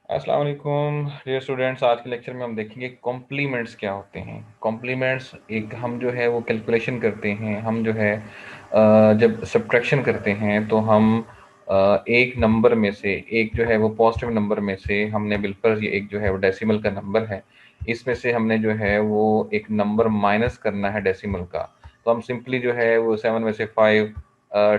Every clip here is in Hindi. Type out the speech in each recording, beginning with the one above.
अस्सलाम वालेकुम डियर स्टूडेंट्स। आज के लेक्चर में हम देखेंगे कॉम्प्लीमेंट्स क्या होते हैं। कॉम्प्लीमेंट्स एक हम जो है वो कैलकुलेशन करते हैं। हम जो है जब सब्ट्रैक्शन करते हैं तो हम एक नंबर में से एक जो है वो पॉजिटिव नंबर में से हमने बिल्कुल ये एक जो है वो डेसिमल का नंबर है, इसमें से हमने जो है वो एक नंबर माइनस करना है डेसिमल का। तो हम सिंपली जो है वो 7 में से 5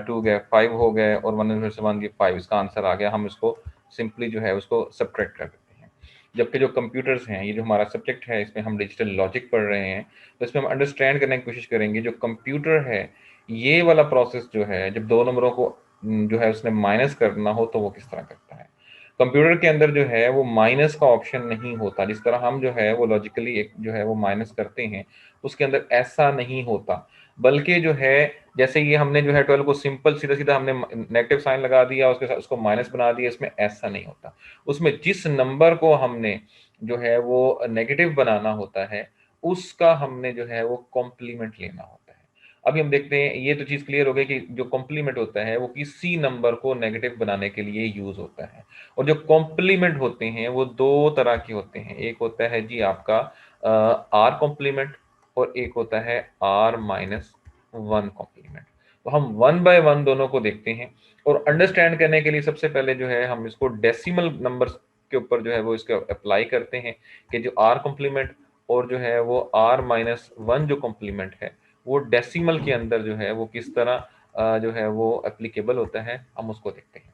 2 गए, 5 हो गए और 1 में से 1 गए 5, इसका आंसर आ गया। हम इसको सिंपली जो है उसको सब्ट्रैक्ट कर देते हैं। जबकि जो कंप्यूटर्स हैं, ये जो हमारा सब्जेक्ट है, इसमें हम डिजिटल लॉजिक पढ़ रहे हैं, तो इसमें हम अंडरस्टैंड करने की कोशिश करेंगे जो कंप्यूटर है, ये वाला प्रोसेस जो है जब दो नंबरों को जो है उसने माइनस करना हो तो वो किस तरह करता है। कंप्यूटर के अंदर जो है वो माइनस का ऑप्शन नहीं होता। जिस तरह हम जो है वो लॉजिकली एक जो है वो माइनस करते हैं, उसके अंदर ऐसा नहीं होता। बल्कि जो है जैसे ये हमने जो है 12 को सिंपल सीधा सीधा हमने नेगेटिव साइन लगा दिया, उसके साथ उसको माइनस बना दिया, इसमें ऐसा नहीं होता। उसमें जिस नंबर को हमने जो है वो नेगेटिव बनाना होता है, उसका हमने जो है वो कॉम्प्लीमेंट लेना होता है। अभी हम देखते हैं, ये तो चीज़ क्लियर हो गई कि जो कॉम्प्लीमेंट होता है वो किसी नंबर को नेगेटिव बनाने के लिए यूज होता है। और जो कॉम्प्लीमेंट होते हैं वो दो तरह के होते हैं। एक होता है जी आपका आर कॉम्प्लीमेंट, और एक होता है आर माइनस वन कॉम्प्लीमेंट। तो हम वन बाय वन दोनों को देखते हैं और अंडरस्टैंड करने के लिए सबसे पहले जो है हम इसको डेसिमल नंबर्स के ऊपर जो है वो इसको अप्लाई करते हैं कि जो आर कॉम्प्लीमेंट और जो है वो आर माइनस वन जो कॉम्प्लीमेंट है वो डेसिमल के अंदर जो है वो किस तरह जो है वो एप्लीकेबल होता है, हम उसको देखते हैं।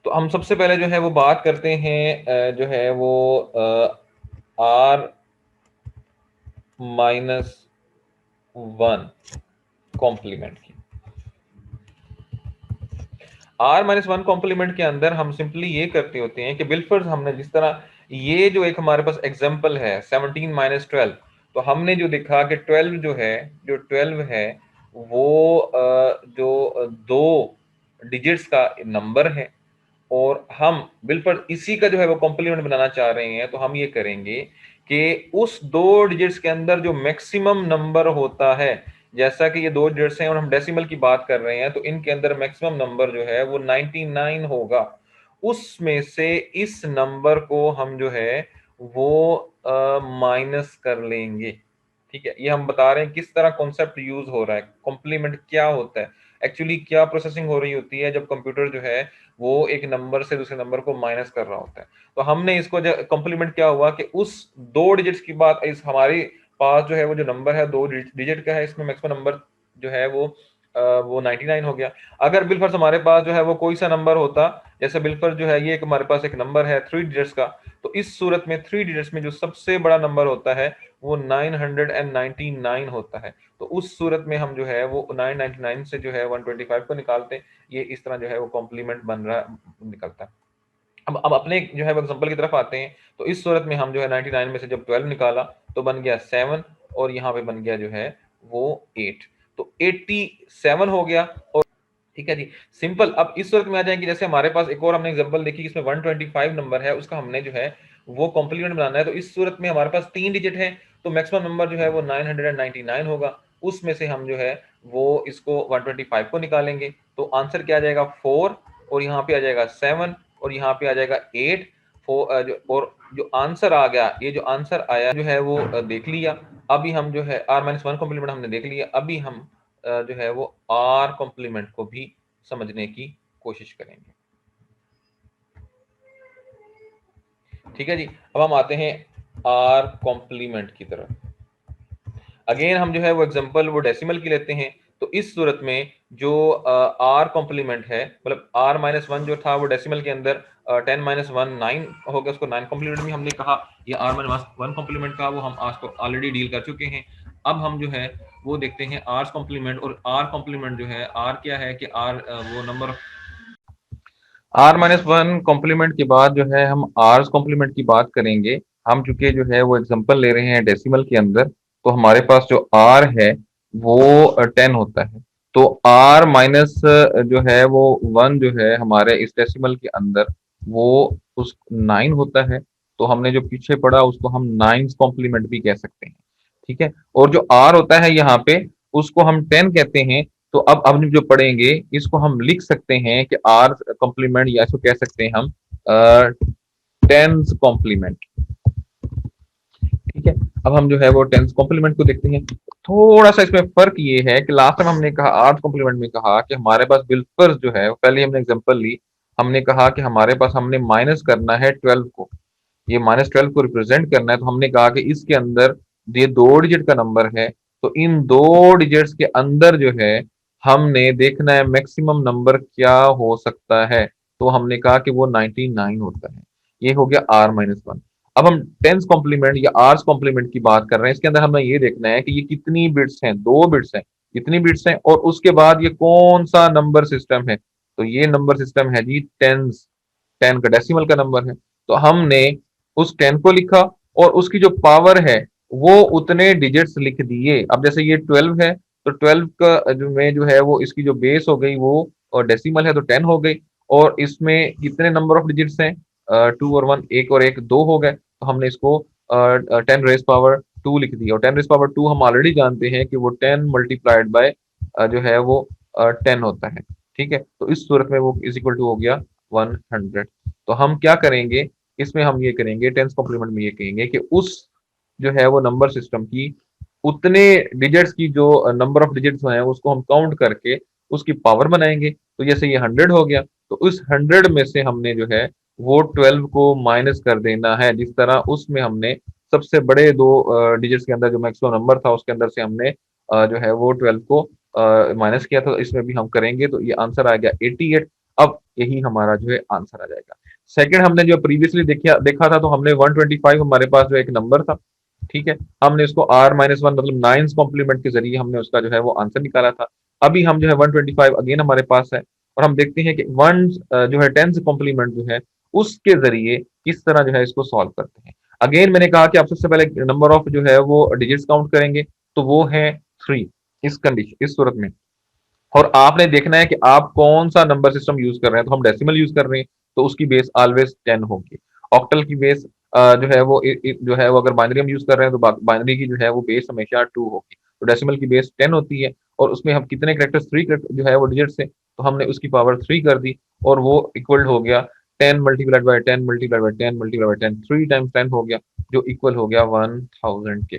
तो हम सबसे पहले जो है वो बात करते हैं जो है वो आर माइनस वन कॉम्प्लीमेंट की। आर माइनस वन कॉम्प्लीमेंट के अंदर हम सिंपली ये करते होते हैं कि बिलफर्ज हमने जिस तरह ये जो एक हमारे पास एग्जांपल है 17 माइनस 12, तो हमने जो देखा कि 12 जो है, जो 12 है वो जो दो डिजिट्स का नंबर है और हम बिल्कुल इसी का जो है वो कॉम्प्लीमेंट बनाना चाह रहे हैं। तो हम ये करेंगे कि उस दो डिजिट्स के अंदर जो मैक्सिमम नंबर होता है, जैसा कि ये दो डिजिट्स हैं और हम डेसिमल की बात कर रहे हैं, तो इनके अंदर मैक्सिमम नंबर जो है वो 99 होगा। उसमें से इस नंबर को हम जो है वो माइनस कर लेंगे। ठीक है, ये हम बता रहे हैं किस तरह कॉन्सेप्ट यूज हो रहा है, कॉम्प्लीमेंट क्या होता है, एक्चुअली क्या प्रोसेसिंग हो रही होती है जब कंप्यूटर जो है वो एक नंबर से दूसरे नंबर को माइनस कर रहा होता है। तो हमने इसको कॉम्प्लीमेंट क्या हुआ कि उस दो डिजिट्स की बात, इस हमारे पास जो है वो जो नंबर है दो डिजिट का है, इसमें मैक्सिमम नंबर जो है वो 99 हो गया। अगर बिलफर्ज हमारे पास जो है वो कोई सा नंबर होता, जैसे बिलफर्ज जो है ये हमारे पास एक नंबर है 3 डिजिट्स का, तो इस सूरत में 3 डिजिट्स में जो सबसे बड़ा नंबर होता है वो 999 होता है। तो उस सूरत में हम जो है वो 999 से जो है 125 को निकालते हैं। ये इस तरह जो है वो कॉम्प्लीमेंट बन रहा निकलता है। अब अपने जो है वो एग्जांपल की तरफ आते हैं। तो इस सूरत में हम जो है 99 में से जब 12 निकाला तो बन गया 7, और यहाँ पे बन गया जो है वो 8, तो 87 हो गया। और ठीक है जी, सिंपल। अब इस सूरत में आ जाएंगे, जैसे हमारे पास एक और हमने एग्जांपल देखी इसमें 125 नंबर है, उसका हमने जो है वो कॉम्प्लीमेंट बनाना है। तो इस सूरत में हमारे पास 3 डिजिट है, तो मैक्सिमम नंबर जो है वो 999 होगा। उसमें से हम जो है वो इसको 125 को निकालेंगे, तो आंसर क्या आ जाएगा 4, और यहाँ पे आ जाएगा 7, और यहाँ पे आ जाएगा 8। और जो आंसर आ गया, ये जो आंसर आया जो है वो देख लिया। अभी हम जो है आर माइनस वन कॉम्प्लीमेंट हमने देख लिया। अभी हम जो है वो आर कॉम्प्लीमेंट को भी समझने की कोशिश करेंगे। ठीक है जी, अब हम आते हैं आर कॉम्प्लीमेंट की तरफ। अगेन हम जो है वो एग्जांपल वो डेसिमल की लेते हैं। तो इस सूरत में जो आर कॉम्प्लीमेंट है, मतलब आर माइनस वन जो था वो डेसिमल के अंदर 10 माइनस वन 9 हो गया, उसको 9 कॉम्प्लीमेंट में हमने कहा। ये आर माइनस वन कॉम्प्लीमेंट का वो हम आज को ऑलरेडी डील कर चुके हैं। अब हम जो है वो देखते हैं आर कॉम्प्लीमेंट। और आर कॉम्प्लीमेंट जो है, आर क्या है कि आर वो number, r minus one complement के बाद जो है हम आर कॉम्प्लीमेंट की बात करेंगे। हम चूंकि जो है वो एग्जांपल ले रहे हैं डेसिमल के अंदर, तो हमारे पास जो आर है वो 10 होता है। तो आर माइनस जो है वो वन जो है हमारे इस डेसिमल के अंदर वो उस 9 होता है। तो हमने जो पीछे पढ़ा उसको हम 9 कॉम्प्लीमेंट भी कह सकते हैं। ठीक है, और जो आर होता है यहाँ पे उसको हम 10 कहते हैं। तो अब हम जो पढ़ेंगे इसको हम लिख सकते हैं कि आर कॉम्प्लीमेंट, या इसको कह सकते हैं हम टेंस कॉम्प्लीमेंट। ठीक है, अब हम जो है वो टेंस कॉम्प्लीमेंट को देखते हैं। थोड़ा सा इसमें फर्क ये है कि लास्ट टाइम हमने कहा आर्ट कॉम्प्लीमेंट में कहा कि हमारे पास बिल्कुल जो है, पहले हमने एग्जांपल ली, हमने कहा कि हमारे पास हमने माइनस करना है 12 को, ये -12 को रिप्रेजेंट करना है, तो हमने कहा कि इसके अंदर ये 2 डिजिट का नंबर है, तो इन 2 डिजिट्स के अंदर जो है हमने देखना है मैक्सिमम नंबर क्या हो सकता है, तो हमने कहा कि वो 99 होता है। ये हो गया R-1। अब हम टेंस कॉम्प्लीमेंट या आर्स कॉम्प्लीमेंट की बात कर रहे हैं, इसके अंदर हमें ये देखना है कि ये कितनी बिट्स हैं, 2 बिट्स हैं, कितनी बिट्स हैं, और उसके बाद ये कौन सा नंबर सिस्टम है, तो ये नंबर सिस्टम है जी टेंस, 10 का डेसिमल का नंबर है। तो हमने उस 10 को लिखा और उसकी जो पावर है वो उतने डिजिट्स लिख दिए। अब जैसे ये 12 है, तो 12 का जो है वो इसकी जो बेस हो गई वो, और डेसिमल है तो 10 हो गई, और इसमें कितने नंबर ऑफ डिजिट्स हैं, 2 और 1, एक और एक 2 हो गए, तो हमने इसको 10 रेज पावर 2 लिख दिया। और 10 रेज पावर 2 हम ऑलरेडी जानते हैं कि वो 10 मल्टीप्लाइड बाय जो है वो 10 होता है। ठीक है, तो इस सूरत में वो इज इक्वल टू हो गया 100। तो हम क्या करेंगे, इसमें हम ये करेंगे टेंस कॉम्प्लीमेंट में, ये कहेंगे कि उस जो है वो नंबर सिस्टम की उतने डिजिट्स की जो नंबर ऑफ डिजिट्स हैं उसको हम काउंट करके उसकी पावर बनाएंगे। तो जैसे ये 100 हो गया, तो उस 100 में से हमने जो है वो 12 को माइनस कर देना है, जिस तरह उसमें हमने सबसे बड़े 2 डिजिट्स के अंदर जो मैक्सिमम नंबर था उसके अंदर से हमने जो है वो 12 को माइनस किया था। इसमें भी हम करेंगे तो ये आंसर आ गया 88। अब यही हमारा जो है आंसर आ जाएगा। सेकंड, हमने जो प्रीवियसली देखा था, तो हमने 125 हमारे पास जो एक नंबर था, ठीक है, हमने उसको R-1 मतलब 9 कॉम्प्लीमेंट के जरिए हमने उसका जो है वो आंसर निकाला था। अभी हम जो है 125 अगेन हमारे पास है, और हम देखते हैं कि वन जो है 10 कॉम्प्लीमेंट जो है उसके जरिए किस तरह जो है इसको सॉल्व करते हैं। अगेन मैंने कहा कि आप सबसे पहले नंबर ऑफ जो है वो डिजिट्स काउंट करेंगे, तो वो है 3 इस कंडीशन, इस सूरत में। और आपने देखना है कि आप कौन सा नंबर सिस्टम यूज कर रहे हैं, तो हम डेसिमल यूज कर रहे हैं तो उसकी बेस ऑलवेज 10 होगी। ऑक्टल की बेस जो है वो जो है वो अगर बाइनरी हम यूज कर रहे हैं तो बाइनरी की जो है वो बेस हमेशा 2 होगी। तो डेसिमल की बेस 10 होती है, और उसमें हम कितने करेक्टर्स, 3 जो है वो डिजिट से, तो हमने उसकी पावर 3 कर दी, और वो इक्वल हो गया 10 multiplied by 10 multiplied by 10 multiplied by 10, 3 times 10 हो गया, जो इक्वल हो गया 1000 के।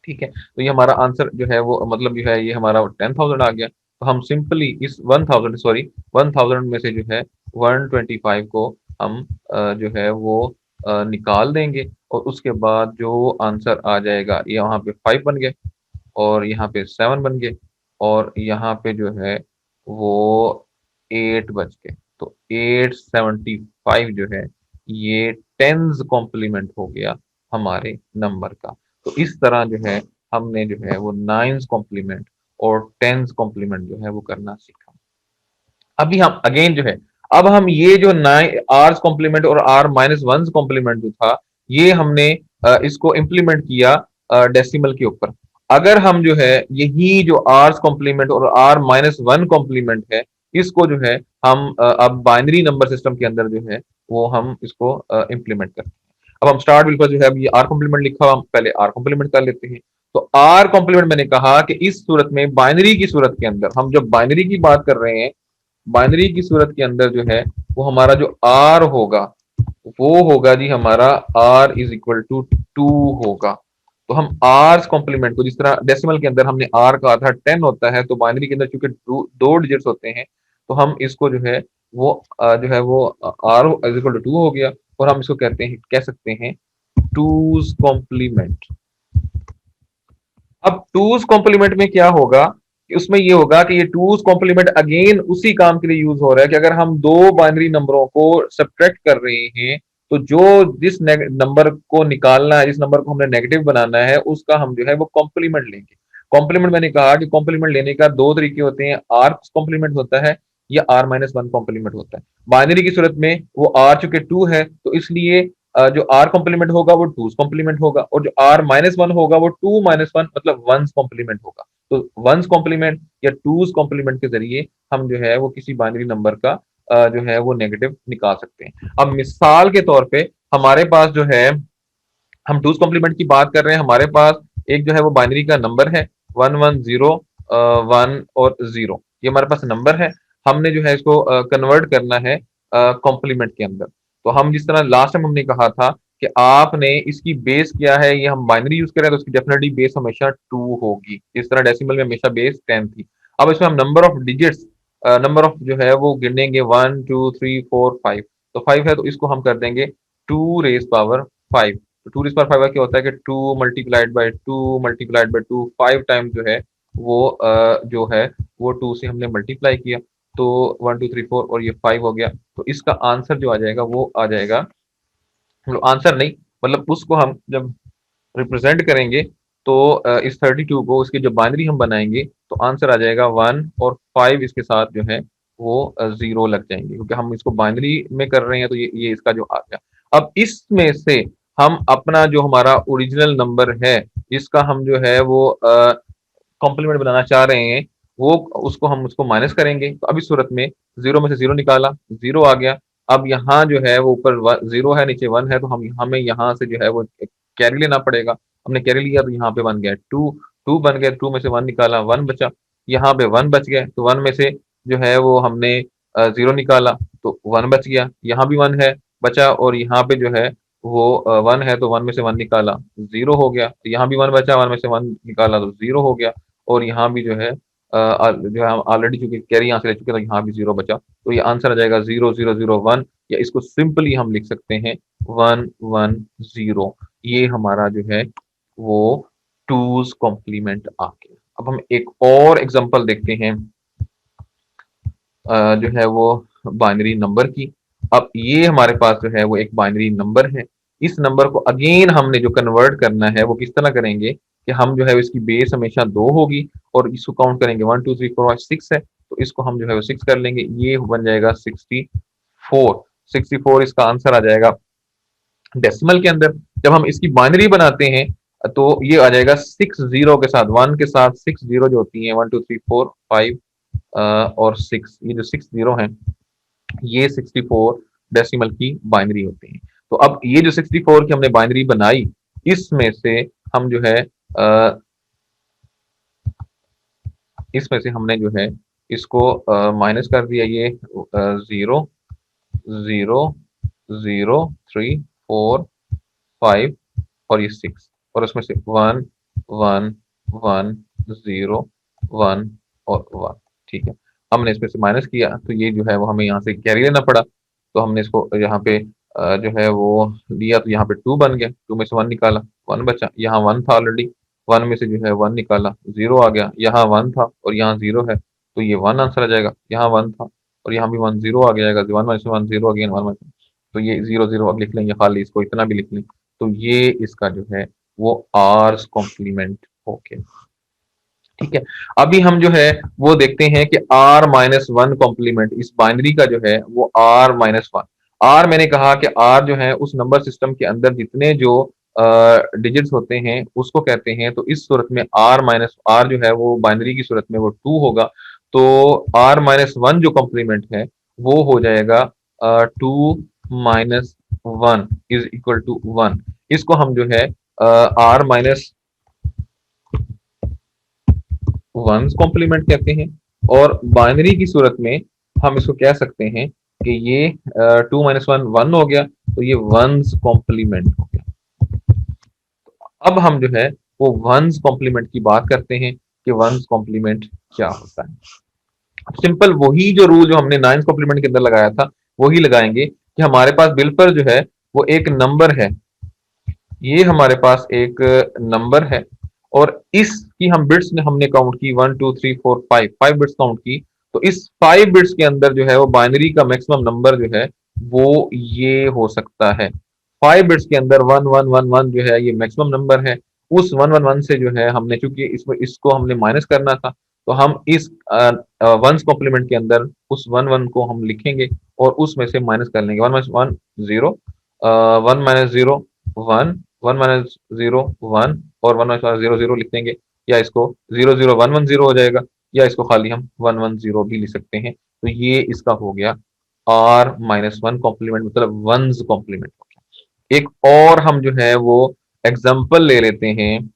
ठीक है, तो ये हमारा आंसर जो है वो मतलब जो है ये हमारा 10,000 आ गया। तो हम सिंपली इस 1000 में से जो है 125 को हम जो है वो निकाल देंगे, और उसके बाद जो आंसर आ जाएगा, ये यहाँ पे 5 बन गए, और यहाँ पे 7 बन गए, और यहाँ पे जो है वो 8 बच गए। तो 875 जो है ये टेंस कॉम्प्लीमेंट हो गया हमारे नंबर का। तो इस तरह जो है हमने जो है वो नाइन्स कॉम्प्लीमेंट और टेंस कॉम्प्लीमेंट जो है वो करना सीखा। अभी हम अगेन जो है, अब हम ये जो नाइन आर्स कॉम्प्लीमेंट और R-1 कॉम्प्लीमेंट जो था, ये हमने इसको इम्प्लीमेंट किया डेसिमल के ऊपर। अगर हम जो है यही जो आर्स कॉम्प्लीमेंट और R-1 कॉम्प्लीमेंट है, इसको जो है हम अब बाइनरी नंबर सिस्टम के अंदर जो है वो हम इसको इम्प्लीमेंट करते हैं। अब हम स्टार्ट बिल्कुल जो है, अब ये आर कॉम्प्लीमेंट लिखा हुआ, हम पहले आर कॉम्प्लीमेंट कर लेते हैं। तो आर कॉम्प्लीमेंट मैंने कहा कि इस सूरत में बाइनरी की सूरत के अंदर, हम जब बाइनरी की बात कर रहे हैं, बाइनरी की सूरत के अंदर जो है वो हमारा जो आर होगा वो होगा जी हमारा R=2 होगा। तो हम आर कॉम्प्लीमेंट को, जिस तरह डेसिमल के अंदर हमने आर कहा था 10 होता है, तो बाइनरी के अंदर चूंकि 2 डिजिट्स होते हैं, तो हम इसको जो है वो जो है वो R=2 हो गया, और हम इसको कहते हैं, कह सकते हैं टूज कॉम्प्लीमेंट। अब टूज कॉम्प्लीमेंट में क्या होगा कि उसमें ये होगा कि ये टूज कॉम्प्लीमेंट अगेन उसी काम के लिए यूज हो रहा है कि अगर हम दो बाइनरी नंबरों को सब्ट्रैक्ट कर रहे हैं, तो जो जिस नंबर को निकालना है, जिस नंबर को हमने नेगेटिव बनाना है, उसका हम जो है वो कॉम्प्लीमेंट लेंगे। कॉम्प्लीमेंट मैंने कहा कि कॉम्प्लीमेंट लेने का 2 तरीके होते हैं, आर कॉम्प्लीमेंट होता है या R-1 कॉम्प्लीमेंट होता है। बाइनरी की सूरत में वो आर चूंकि 2 है, तो इसलिए जो आर कॉम्प्लीमेंट होगा वो टूज कॉम्प्लीमेंट होगा, और जो R-1 होगा वो 2-1 मतलब वंस कॉम्प्लीमेंट होगा। तो वंस कॉम्प्लीमेंट या टूज कॉम्प्लीमेंट के जरिए हम जो है वो किसी बाइनरी नंबर का जो है वो नेगेटिव निकाल सकते हैं। अब मिसाल के तौर पे हमारे पास जो है, हम टूज कॉम्प्लीमेंट की बात कर रहे हैं, हमारे पास एक जो है वो बाइनरी का नंबर है 110 1 और 0, ये हमारे पास नंबर है। हमने जो है इसको कन्वर्ट करना है कॉम्प्लीमेंट के अंदर। तो हम जिस तरह लास्ट टाइम हमने कहा था कि आपने इसकी बेस क्या है, ये हम बाइनरी यूज करें तो उसकी डेफिनेटली बेस हमेशा 2 होगी। इस तरह डेसिमल में हमेशा बेस 10 थी। अब इसमें हम number of digits, number of जो है वो गिनेंगे 1 2 3 4 5। तो 5 है तो इसको हम कर देंगे 2 रेज पावर 5। तो 2 रेज पावर 5 का क्या होता है कि 2 multiplied by 2 multiplied by 2, 5 time जो है वो जो है वो 2 से हमने मल्टीप्लाई किया, तो 1 2 3 4 और ये 5 हो गया। तो इसका आंसर जो आ जाएगा वो आ जाएगा, मतलब आंसर नहीं, मतलब उसको हम जब रिप्रेजेंट करेंगे तो इस 32 को उसके जो बाइनरी हम बनाएंगे तो आंसर आ जाएगा 1 और 5 इसके साथ जो है वो 0 लग जाएंगे, क्योंकि हम इसको बाइनरी में कर रहे हैं। तो ये इसका जो आ गया। अब इसमें से हम अपना जो हमारा ओरिजिनल नंबर है, इसका हम जो है वो कॉम्प्लीमेंट बनाना चाह रहे हैं, वो उसको हम उसको माइनस करेंगे। तो अब इस सूरत में 0 में से 0 निकाला, 0 आ गया। अब यहाँ जो है वो ऊपर 0 है, नीचे 1 है, तो हम हमें यहाँ से जो है वो कैरी लेना पड़ेगा। हमने कैरी लिया तो यहाँ पे बन गया 2, 2 बन गया, 2 में से 1 निकाला, 1 बचा। यहाँ पे 1 बच गया, तो 1 में से जो है वो हमने 0 निकाला तो 1 बच गया, यहाँ भी 1 है बचा, और यहाँ पे जो है वो 1 है तो 1 में से 1 निकाला, 0 हो गया। यहाँ भी 1 बचा, 1 में से 1 निकाला तो 0 हो गया। और यहाँ भी जो है जो है हम ऑलरेडी चूंकि कैरी यहाँ से ले चुके हैं तो यहाँ भी 0 बचा। तो ये आंसर आ जाएगा 0 0 0 1, या इसको सिंपली हम लिख सकते हैं 1 1 0। ये हमारा जो है वो टूज कॉम्प्लीमेंट आ गया। अब हम एक और एग्जांपल देखते हैं जो है वो बाइनरी नंबर की। अब ये हमारे पास जो है वो एक बाइनरी नंबर है। इस नंबर को अगेन हमने जो कन्वर्ट करना है वो किस तरह करेंगे कि हम जो है इसकी बेस हमेशा 2 होगी और इसको काउंट करेंगे 1 2 3 4 5 6 है, तो इसको हम जो है वो 6 कर लेंगे, ये बन जाएगा 64। 64 इसका आंसर आ जाएगा डेसिमल के अंदर। जब हम इसकी बाइनरी बनाते हैं तो ये आ जाएगा 6 जीरो के साथ, 1 के साथ 6 जीरो जो होती है, 1 2 3 4 5 और 6, ये जो 6 जीरो है ये 64 डेसिमल की बाइनरी होती है। तो अब ये जो 64 की हमने बाइनरी बनाई, इसमें से हम जो है इसमें से हमने जो है इसको माइनस कर दिया, ये 0 0 0 3 4 5 और ये 6, और उसमें से 1 1 1 0 1 और 1। ठीक है, हमने इसमें से माइनस किया तो ये जो है वो हमें यहाँ से कैरी लेना पड़ा। तो हमने इसको यहाँ पे जो है वो लिया, तो यहाँ पे 2 बन गया, 2 में से 1 निकाला, 1 बचा। यहाँ 1 था ऑलरेडी, 1 में से जो है 1 निकाला, 0 आ गया। यहाँ 1 था और यहाँ 0 है, तो ये 1 आंसर आ जाएगा। यहाँ 1 था और यहाँ भी 1, 0 आ जाएगा, 1 में से 1 0 अगेन 1 में से, तो ये 0 0 अब लिख लेंगे खाली, इसको इतना भी लिख लें। तो ये इसका जो है वो आर्स कॉम्प्लीमेंट हो गया। ठीक है, अभी हम जो है वो देखते हैं कि r माइनस 1 कॉम्प्लीमेंट, इस बाइनरी का जो है वो r माइनस 1। r मैंने कहा कि r जो है उस नंबर सिस्टम के अंदर जितने जो डिजिट्स होते हैं उसको कहते हैं। तो इस सूरत में r माइनस r जो है वो बाइनरी की सूरत में वो 2 होगा। तो r माइनस 1 जो कॉम्प्लीमेंट है वो हो जाएगा 2 माइनस 1 इज इक्वल टू 1। इसको हम जो है r माइनस वंस कॉम्प्लीमेंट कहते हैं, और बाइनरी की सूरत में हम इसको कह सकते हैं कि ये 2 माइनस 1 1 हो गया, तो ये वंस कॉम्प्लीमेंट हो गया। अब हम जो है वो वंस कॉम्प्लीमेंट की बात करते हैं कि वंस कॉम्प्लीमेंट क्या होता है। सिंपल वही जो रूल जो हमने नाइन्थ कॉम्प्लीमेंट के अंदर लगाया था वही लगाएंगे कि हमारे पास बिल पर जो है वो एक नंबर है, ये हमारे पास एक नंबर है, और इसकी हम बिट्स ने हमने काउंट की 1 2 3 4 5, 5 बिट्स काउंट की। तो इस 5 बिट्स के अंदर जो है वो बाइनरी का मैक्सिमम नंबर जो है वो ये हो सकता है। 5 बिट्स के अंदर 1 1 1 1 जो है ये मैक्सिमम नंबर है। उस 1 1 1 से जो है हमने, चूंकि इसमें इसको हमने माइनस करना था, तो हम इस वंस कॉम्प्लीमेंट के अंदर उस 1 1 को हम लिखेंगे और उसमें से माइनस कर लेंगे। 1 माइनस 1 0, 1 माइनस 0 1, 1 माइनस 0 1, और 1 माइनस 0 0 लिख देंगे, या इसको 0 0 1 1 0 हो जाएगा, या इसको खाली हम 1 1 0 भी लिख सकते हैं। तो ये इसका हो गया r माइनस 1 कॉम्प्लीमेंट, मतलब वंस कॉम्प्लीमेंट हो गया। एक और हम जो है वो एग्जाम्पल ले लेते हैं,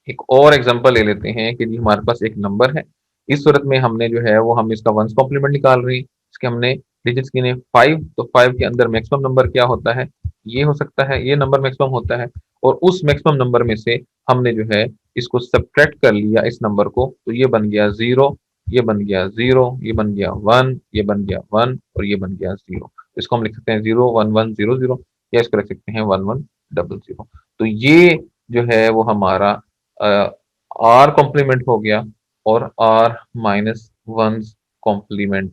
एक और एग्जांपल ले लेते हैं कि जी हमारे पास एक नंबर है। इस सूरत में हमने जो है वो हम इसका वंस कॉम्प्लीमेंट निकाल रहे हैं। इसके हमने डिजिट्स गिने 5, तो 5 के अंदर मैक्सिमम नंबर क्या होता है, ये हो सकता है, ये नंबर मैक्सिमम होता है। और उस मैक्सिमम नंबर में से हमने जो है इसको सब्ट्रैक्ट कर लिया इस नंबर को, तो ये बन गया 0, ये बन गया 0, ये बन गया 1, ये बन गया 1 और ये बन गया 0। इसको हम लिख सकते हैं 0 1 1 0 0, या इसको रख सकते हैं 1 1 0 0। तो ये जो है वो हमारा आर कॉम्प्लीमेंट हो गया और आर माइनस वन कॉम्प्लीमेंट